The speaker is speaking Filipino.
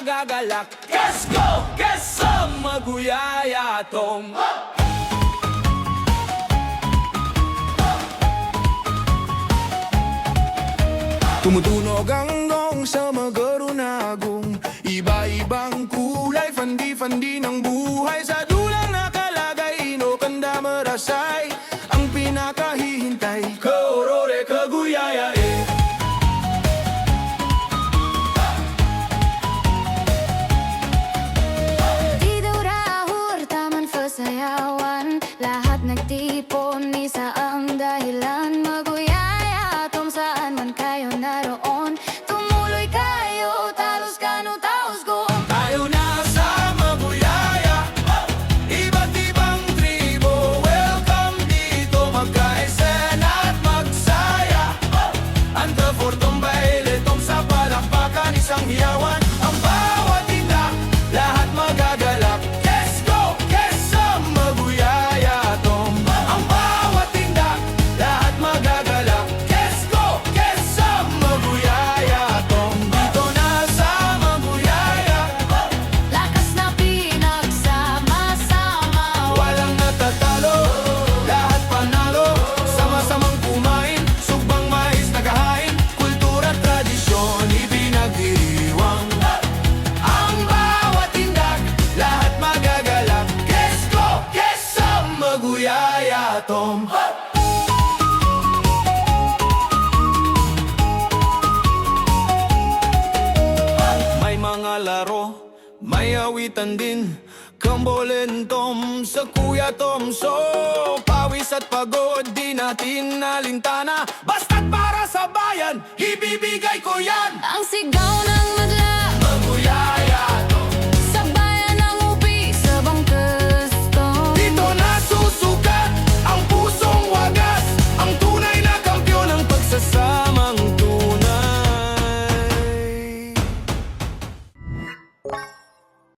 magagalak. Kesko, kesa maguyaya tong tumutunog ang gong sa magarunagong iba-ibang kulay, fandi-fandi ng buhay. Sa dulang nakalagay, inokanda marasay ang pinakahihintay, kaorore kaguyaya Di daw rahur, taman fasayawan, lahat nagtipon, isa ang dahilan. Maguyaya tom saan man kayo naroon, tumuloy kayo, talos kano taos ko. tayo na sa maguyaya, iba't ibang tribo, welcome dito. Magkaesena at magsaya, anda for tong baile, tong sa palakpakan, isang hiyawan. Ang bawat tinda, lahat magagalak. Kesko, kesa maguyaya tong ang bawat tinda, lahat magagalak. Kesko, kesa maguyaya tong dito na sa maguyaya. Lakas na pinagsama-sama, Walang natatalo, lahat panalo. Sama-samang kumain, sugbang mais nagahain, kultura at tradisyon ibinagdiriwang. Ang bawat tindag, lahat magagalak. Kesko, kesa maguyaya tom. May mga laro, may awitan din, kambolen tom sa Kuya Tomso. Pawis at pagod, di natin nalintana, basta't para sa bayan, ibibigay ko yan. ang sigaw